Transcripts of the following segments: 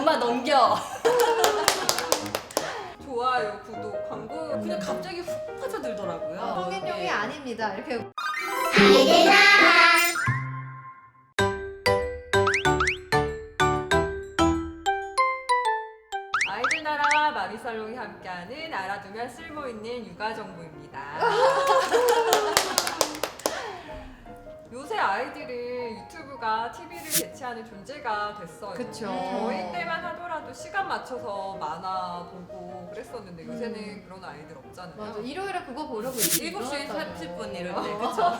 엄마 넘겨. 좋아요, 구독, 광고 그냥 갑자기 훅 빠져들더라고요. 성인용이 네. 아닙니다. 이렇게 아이들 나라와 마리살롱이 함께하는 알아두면 쓸모있는 육아 정보입니다. 요새 아이들은 유튜브가 TV를 대체하는 존재가 됐어요. 그쵸. 저희 때만 하더라도 시간 맞춰서 만화 보고 그랬었는데 요새는 그런 아이들 없잖아요. 맞아. 일요일에 그거 보려고 7시 30분 이럴 때, 어. 그쵸?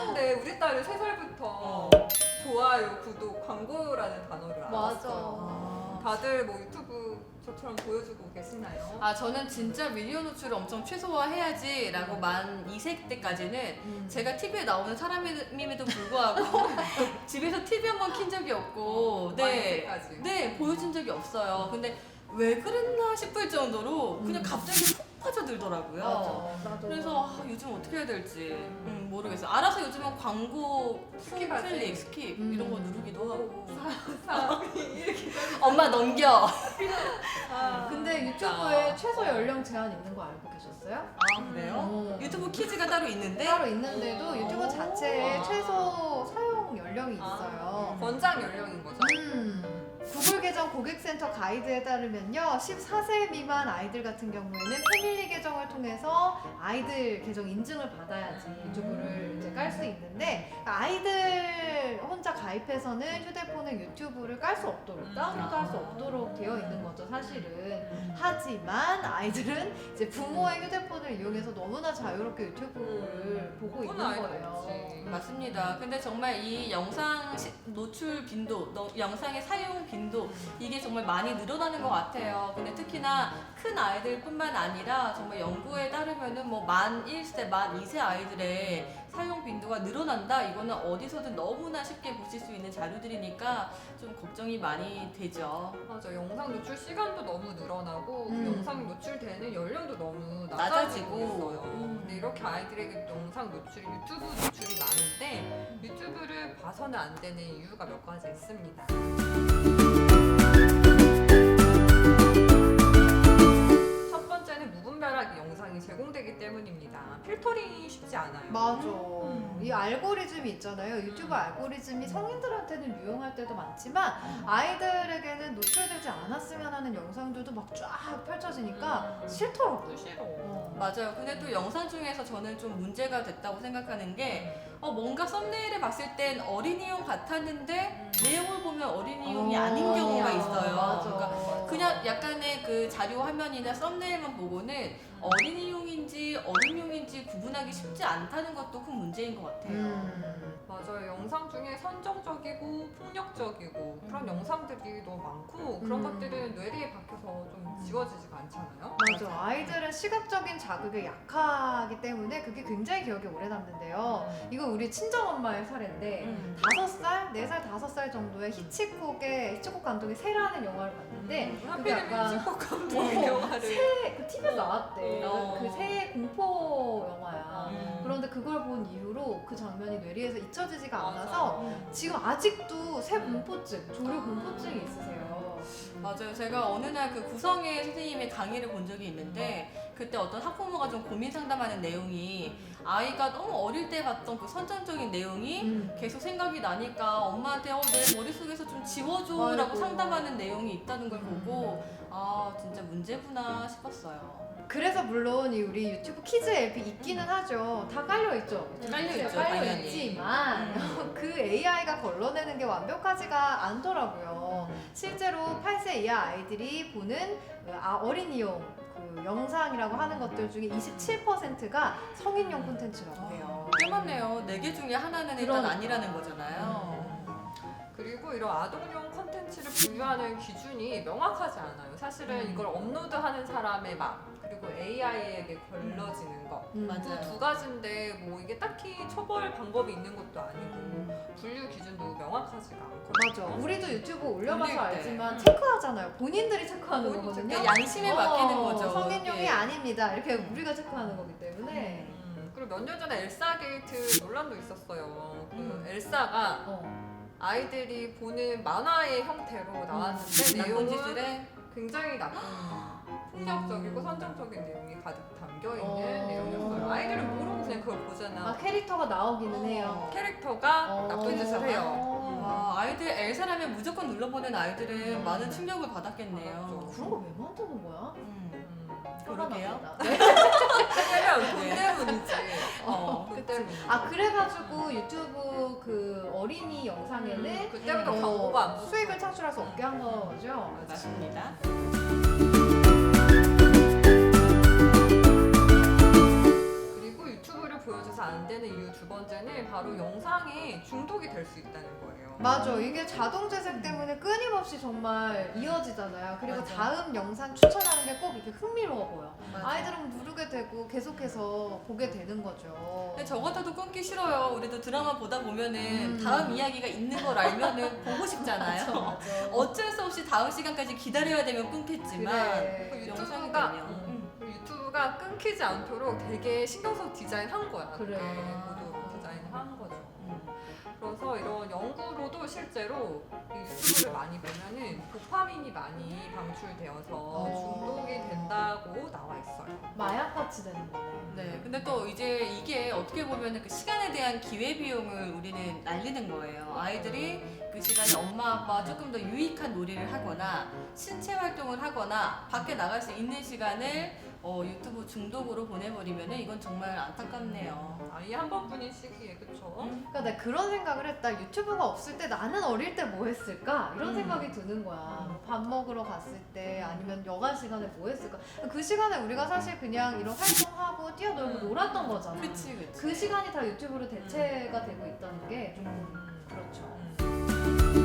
근데 우리 딸은 3살부터 좋아요, 구독, 광고라는 단어를 알았어요. 맞아. 다들 뭐 유튜브 저처럼 보여주고 계시나요? 아, 저는 진짜 미디어 노출을 엄청 최소화해야지 라고 만 2세 때까지는 제가 TV에 나오는 사람임에도 불구하고 집에서 TV 한 번 킨 적이 없고 네, 만세까지. 네, 보여준 적이 없어요. 근데 왜 그랬나 싶을 정도로 그냥 갑자기 푹 빠져들더라고요. 맞아. 나도. 그래서 요즘 어떻게 해야 될지 모르겠어요. 알아서 요즘은 광고 스킵하지. 클릭, 스킵 이런 거 누르기도 하고. 사람이 이렇게 엄마 넘겨. 근데 유튜브에 최소 연령 제한 있는 거 알고 계셨어요? 아, 그래요? 어. 유튜브 키즈가 따로 있는데? 따로 있는데도 유튜브 자체에 아. 최소 사용 연령이 있어요. 권장 연령인 거죠? 구글 계정 고객센터 가이드에 따르면요, 14세 미만 아이들 같은 경우에는 패밀리 계정을 통해서 아이들 계정 인증을 받아야지 유튜브를 이제 깔 수 있는데, 아이들 혼자 가입해서는 휴대폰에 유튜브를 깔 수 없도록, 다운로드 할 수 없도록 되어 있는 거죠, 사실은. 하지만 아이들은 이제 부모의 휴대폰을 이용해서 너무나 자유롭게 유튜브를 보고 있는 그건 아이들 거예요. 없지. 맞습니다. 근데 정말 이 영상 노출 빈도, 영상의 사용 빈도 이게 정말 많이 늘어나는 것 같아요. 근데 특히나 큰 아이들뿐만 아니라 정말 연구에 따르면은 뭐 만 1세, 만 2세 아이들의 사용 빈도가 늘어난다. 이거는 어디서든 너무나 쉽게 보실 수 있는 자료들이니까 좀 걱정이 많이 되죠. 맞아, 영상 노출 시간도 너무 늘어나고 그 영상 노출되는 연령도 너무 낮아지고 낮아지고. 있어요. 근데 이렇게 아이들에게 영상 노출이, 유튜브 노출이 많은데 유튜브를 봐서는 안 되는 이유가 몇 가지 있습니다. 첫 번째는 무분별하게 영상이 제공되기 때문입니다. 필터링이 쉽지 않아요. 맞아. 이 알고리즘이 있잖아요. 유튜브 알고리즘이 성인들한테는 유용할 때도 많지만 아이들에게는 노출되지 않았으면 하는 영상들도 막 쫙 펼쳐지니까 싫더라고요. 싫어. 맞아요. 근데 또 영상 중에서 저는 좀 문제가 됐다고 생각하는 게 뭔가 썸네일을 봤을 땐 어린이용 같았는데 내용을 보면 어린이용이 아닌 경우가 있어요. 맞아. 그러니까 그냥 약간의 그 자료 화면이나 썸네일만 보고는 어린이용인지 어른용인지 구분하기 쉽지 않다는 것도 큰 문제인 것 같아요. 맞아요. 영상 중에 선정적이고 폭력적이고 그런 영상들이 너무 많고 그런 것들은 뇌리에 박혀서 좀 지워지지가 않잖아요. 맞아. 아이들은 시각적인 자극에 약하기 때문에 그게 굉장히 기억에 오래 남는데요. 이거 우리 친정엄마의 사례인데 5살, 4살, 5살 정도의 히치콕 감독의 새라는 영화를 봤는데 그게 하필이면 약간 히치콕 감독의 영화를 그 TV에서 나왔대. 그 새 공포 영화야. 음. 그런데 그걸 본 이후로 그 장면이 뇌리에서 잊혀지지가 맞아. 않아서 지금 아직도 새 공포증, 조류 공포증이 있으세요. 맞아요. 제가 어느 날 그 구성의 선생님의 강의를 본 적이 있는데 그때 어떤 학부모가 좀 고민 상담하는 내용이 아이가 너무 어릴 때 봤던 그 선정적인 내용이 계속 생각이 나니까 엄마한테 내 머릿속에서 좀 지워줘라고 아이고. 상담하는 내용이 있다는 걸 보고 아 진짜 문제구나 싶었어요. 그래서 물론 우리 유튜브 키즈 앱이 있기는 하죠. 다 깔려있죠. 깔려있죠, 깔려있지만 그 AI가 걸러내는 게 완벽하지가 않더라고요. 실제로 8세 이하 아이들이 보는 어린이용 그 영상이라고 하는 것들 중에 27%가 성인용 콘텐츠라고 해요. 꽤 많네요. 4개 중에 하나는 일단 그러니까. 아니라는 거잖아요. 그리고 이런 아동용 콘텐츠를 분류하는 기준이 명확하지 않아요. 사실은 이걸 업로드하는 사람의 맘 그리고 AI에게 걸러지는 것 맞아요. 두 가지인데 뭐 이게 딱히 처벌 방법이 있는 것도 아니고 분류 기준도 명확하지가 않거든요. 맞아. 우리도 유튜브 올려봐서 올릴 때. 알지만 체크하잖아요. 본인들이 체크하는 본인이 거거든요. 그러니까 양심에 맡기는 거죠. 성인용이 이게. 아닙니다. 이렇게 우리가 체크하는 거기 때문에. 그리고 몇 년 전에 엘사 게이트 논란도 있었어요. 그 엘사가 아이들이 보는 만화의 형태로 나왔는데 나쁜 내용은 짓을 해. 굉장히 나쁜 폭력적이고 선정적인 내용이 가득 담겨 있는 어. 내용이었어요. 아이들은 모르고 그냥 그걸 보잖아. 아 캐릭터가 나오기는 해요. 캐릭터가 나쁜 짓을 해요. 와, 아이들 엘사라면 무조건 눌러보는 아이들은 많은 충격을 받았겠네요. 그런 걸 왜 만드는 거야? 그러게요. 왜냐면 돈 때문이지. 돈 때문에. 아 그래가지고 유튜브 그 어린이 영상에는 그때부터 광고가 안 붙어. 수익을 창출할 수 없게 한 거죠. 맞습니다. 그리고 유튜브를 보여줘서 안 되는 이유 두 번째는 바로 영상에 중독이 될 수 있다는 거예요. 맞아. 이게 자동 재생 때문에 끊임없이 정말 이어지잖아요. 그리고 맞아. 다음 영상 추천하는 게 꼭 이렇게 흥미로워 보여. 맞아. 아이들은 누르게 되고 계속해서 보게 되는 거죠. 근데 저 같아도 끊기 싫어요. 우리도 드라마 보다 보면은 다음 이야기가 있는 걸 알면은 보고 싶잖아요. 맞아. 어쩔 수 없이 다음 시간까지 기다려야 되면 끊겠지만 그래. 그 영상이 유튜브가 되면 유튜브가 끊기지 않도록 되게 신경 써서 디자인한 거야. 그래. 모두 디자인한 거죠. 그래서 이런 연구로도 실제로 이 유튜브를 많이 보면은 도파민이 많이 방출되어서 중독이 된다고 나와 있어요. 마약같이 되는 거네. 네, 근데 또 이제 이게 어떻게 보면 그 시간에 대한 기회 비용을 우리는 날리는 거예요. 아이들이 그 시간에 엄마 아빠 조금 더 유익한 놀이를 하거나 신체 활동을 하거나 밖에 나갈 수 있는 시간을 유튜브 중독으로 보내버리면은 이건 정말 안타깝네요. 아이 한 번뿐인 시기에 그쵸? 그러니까 내가 그런 생각을 했다. 유튜브가 없을 때 나는 어릴 때 뭐 했을까? 이런 생각이 드는 거야. 밥 먹으러 갔을 때 아니면 여가 시간에 뭐 했을까? 그 시간에 우리가 사실 그냥 이런 활동하고 뛰어놀고 놀았던 거잖아. 그치, 그치. 그 시간이 다 유튜브로 대체가 되고 있다는 게 좀 그렇죠.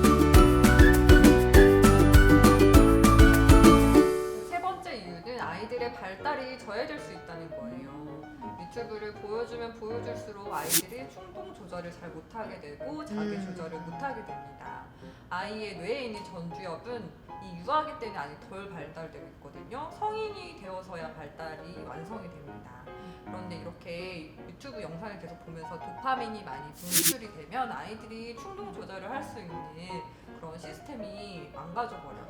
세 번째 이유는 아이들의 발달이 저해될 수 있다는 거예요. 유튜브를 보여주면 보여줄수록 아이들이 충동 조절을 잘 못하게 되고 자기 조절을 못하게 됩니다. 아이의 뇌에 있는 전두엽은 이 유아기 때는 아직 덜 발달되고 있거든요. 성인이 되어서야 발달이 완성이 됩니다. 그런데 이렇게 유튜브 영상을 계속 보면서 도파민이 많이 분출이 되면 아이들이 충동 조절을 할 수 있는 그런 시스템이 망가져 버려요.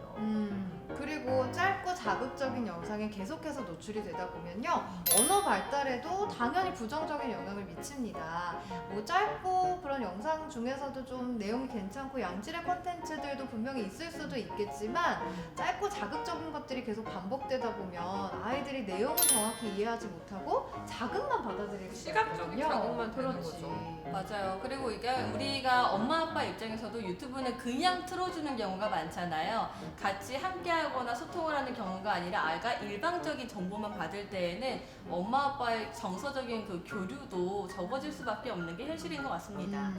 그리고 짧고 자극적인 영상에 계속해서 노출이 되다 보면요 언어 발달에도 당연히 부정적인 영향을 미칩니다. 뭐 짧고 그런 영상 중에서도 좀 내용이 괜찮고 양질의 콘텐츠들도 분명히 있을 수도 있겠지만 짧고 자극적인 것들이 계속 반복되다 보면 아이들이 내용을 정확히 이해하지 못하고 자극만 받아들이게 시각적인 되거든요. 자극만 되는 그렇지. 거죠. 맞아요. 그리고 이게 우리가 엄마 아빠 입장에서도 유튜브는 그냥 틀어주는 경우가 많잖아요. 같이 함께하거나 소통을 하는 경우가 아니라 아이가 일방적인 정보만 받을 때에는 엄마 아빠의 정서적인 그 교류도 적어질 수밖에 없는 게 현실인 것 같습니다.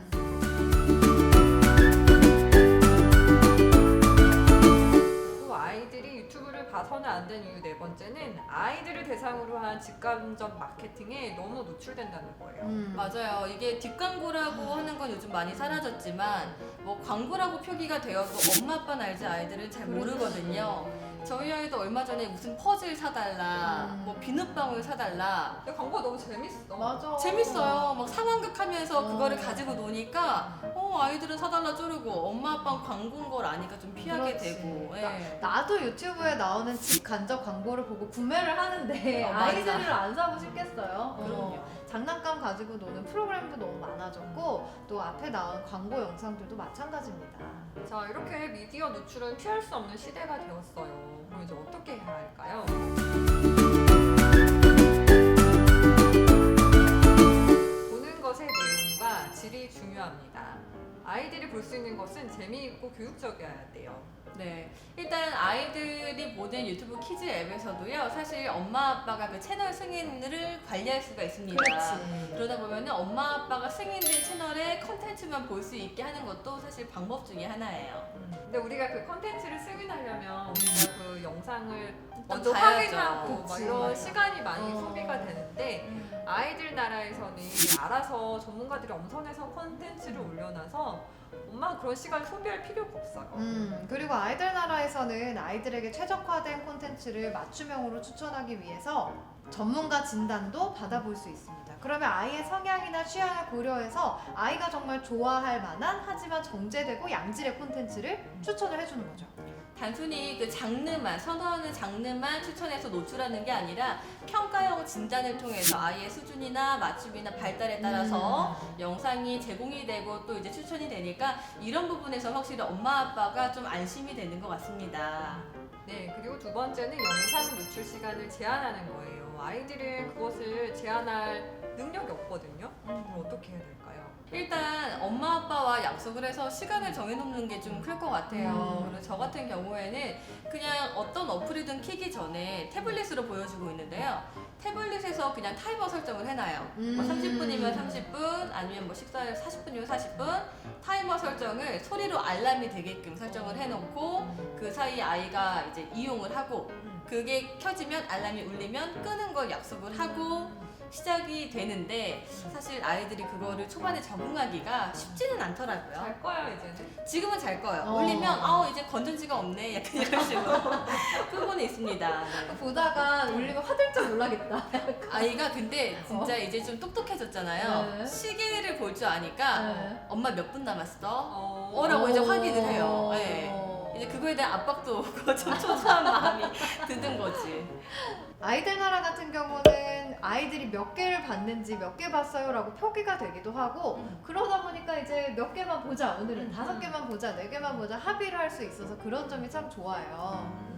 그리고 아이들이 유튜브를 봐서는 안 되는 이유 네 번째는 아이들을 대상으로 한 직간접 마케팅에 너무 노출된다는 거예요. 맞아요. 이게 뒷광고라고 하는 건 요즘 많이 사라졌지만 뭐 광고라고 표기가 되어도 엄마 아빠는 알지 아이들은 잘 모르거든요. 저희 아이도 얼마 전에 무슨 퍼즐 사달라, 뭐 비눗방울 사달라. 근데 광고가 너무 재밌어. 맞아. 재밌어요. 막 상황극 하면서 그거를 가지고 노니까 아이들은 사달라 쪼르고 엄마 아빠는 광고인 걸 아니까 좀 피하게 그렇지. 되고. 예. 나도 유튜브에 나오는 집 간접 광고를 보고 구매를 하는데 맞아. 아이들을 안 사고 싶겠어요. 그럼요. 장난감 가지고 노는 프로그램도 너무 많아졌고 또 앞에 나온 광고 영상들도 마찬가지입니다. 자, 이렇게 미디어 노출은 피할 수 없는 시대가 되었어요. 그럼 이제 어떻게 해야 할까요? 보는 것의 내용과 질이 중요합니다. 아이들이 볼 수 있는 것은 재미있고 교육적이어야 돼요. 네. 일단 아이들이 보는 유튜브 키즈 앱에서도요. 사실 엄마 아빠가 그 채널 승인을 관리할 수가 있습니다. 그러다 보면은 엄마 아빠가 승인된 채널의 컨텐츠만 볼 수 있게 하는 것도 사실 방법 중에 하나예요. 근데 우리가 그 컨텐츠를 승인하려면 우리가 그 영상을 먼저 봐야죠. 확인하고 막 그치, 이런 맞아. 시간이 많이 소비가 되는데 아이들 나라에서는 알아서 전문가들이 엄선해서 컨텐츠를 올려놔서 엄마가 그런 시간을 소비할 필요가 없어요. 그리고 아이들 나라에서는 아이들에게 최적화된 콘텐츠를 맞춤형으로 추천하기 위해서 전문가 진단도 받아볼 수 있습니다. 그러면 아이의 성향이나 취향을 고려해서 아이가 정말 좋아할 만한 하지만 정제되고 양질의 콘텐츠를 추천을 해주는 거죠. 단순히 그 장르만 선호하는 장르만 추천해서 노출하는 게 아니라 평가형 진단을 통해서 아이의 수준이나 맞춤이나 발달에 따라서 영상이 제공이 되고 또 이제 추천이 되니까 이런 부분에서 확실히 엄마 아빠가 좀 안심이 되는 것 같습니다. 네, 그리고 두 번째는 영상 노출 시간을 제한하는 거예요. 아이들은 그것을 제한할 능력이 없거든요. 그럼 어떻게 해야 될까요? 일단 엄마 아빠와 약속을 해서 시간을 정해놓는 게 좀 클 것 같아요. 그리고 저 같은 경우에는 그냥 어떤 어플이든 키기 전에 태블릿으로 보여주고 있는데요. 태블릿에서 그냥 타이머 설정을 해놔요. 뭐 30분이면 30분, 아니면 뭐 식사를 40분이면 40분, 타이머 설정을 소리로 알람이 되게끔 설정을 해놓고 그 사이 아이가 이제 이용을 하고 그게 켜지면 알람이 울리면 끄는 걸 약속을 하고 시작이 되는데 사실 아이들이 그거를 초반에 적응하기가 쉽지는 않더라고요. 잘 거예요, 이제는. 지금은 잘 거예요. 어. 울리면 이제 건전지가 없네 약간 이런 식으로 부분이 있습니다. 네. 보다가 울리면 화들짝 놀라겠다. 아이가 근데 진짜 이제 좀 똑똑해졌잖아요. 네. 시계를 볼 줄 아니까 네. 엄마 몇 분 남았어? 어, 라고 이제 확인을 해요. 어. 네. 이제 그거에 대한 압박도 오고 좀 초조한 마음이 드는 거지. 아이들 나라 같은 경우는 아이들이 몇 개를 봤는지 몇 개 봤어요 라고 표기가 되기도 하고 그러다 보니까 이제 몇 개만 보자 오늘은 5개만 보자 4개만 보자 합의를 할 수 있어서 그런 점이 참 좋아요.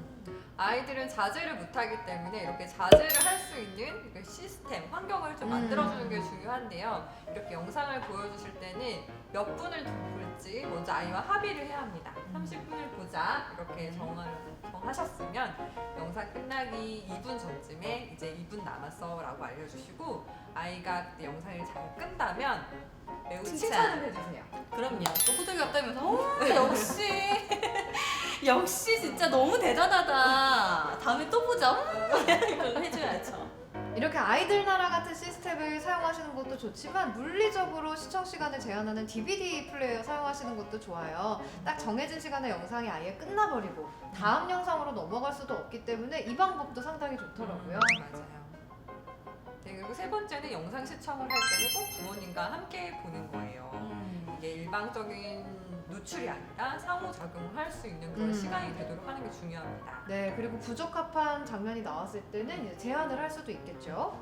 아이들은 자제를 못하기 때문에 이렇게 자제를 할 수 있는 이렇게 시스템, 환경을 좀 만들어주는 게 중요한데요. 이렇게 영상을 보여주실 때는 몇 분을 볼지 먼저 아이와 합의를 해야 합니다. 30분을 보자 이렇게 정하셨으면 영상 끝나기 2분 전쯤에 이제 2분 남았어 라고 알려주시고 아이가 그때 영상을 잘 끈다면 매우 칭찬. 칭찬을 해주세요. 그럼요. 또 호들갑 떨면서 역시 역시 진짜 너무 대단하다. 다음에 또 보자. 이거 해줘야죠. 이렇게 아이들 나라 같은 시스템을 사용하시는 것도 좋지만 물리적으로 시청 시간을 제한하는 DVD 플레이어 사용하시는 것도 좋아요. 딱 정해진 시간에 영상이 아예 끝나버리고 다음 영상으로 넘어갈 수도 없기 때문에 이 방법도 상당히 좋더라고요. 맞아요. 네, 그리고 세 번째는 영상 시청을 할 때는 꼭 부모님과 함께 보는 거예요. 이게 일방적인 노출이 아니라 상호작용을 할 수 있는 그런 시간이 되도록 하는 게 중요합니다. 네, 그리고 부적합한 장면이 나왔을 때는 이제 제한을 할 수도 있겠죠.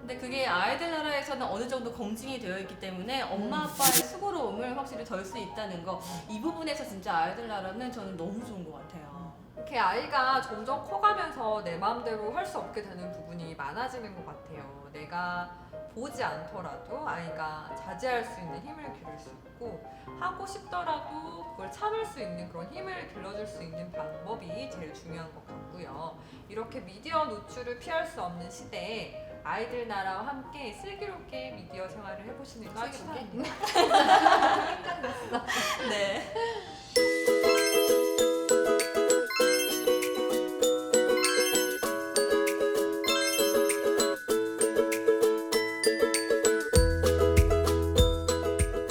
근데 그게 아이들 나라에서는 어느 정도 검증이 되어 있기 때문에 엄마 아빠의 수고로움을 확실히 덜 수 있다는 거, 이 부분에서 진짜 아이들 나라는 저는 너무 좋은 것 같아요. 이렇게 아이가 점점 커가면서 내 마음대로 할 수 없게 되는 부분이 많아지는 것 같아요. 내가 보지 않더라도 아이가 자제할 수 있는 힘을 기를 수 있고 하고 싶더라도 그걸 참을 수 있는 그런 힘을 길러줄 수 있는 방법이 제일 중요한 것 같고요. 이렇게 미디어 노출을 피할 수 없는 시대에 아이들 나라와 함께 슬기롭게 미디어 생활을 해보시는 걸 슬기롭게? 추천합니다.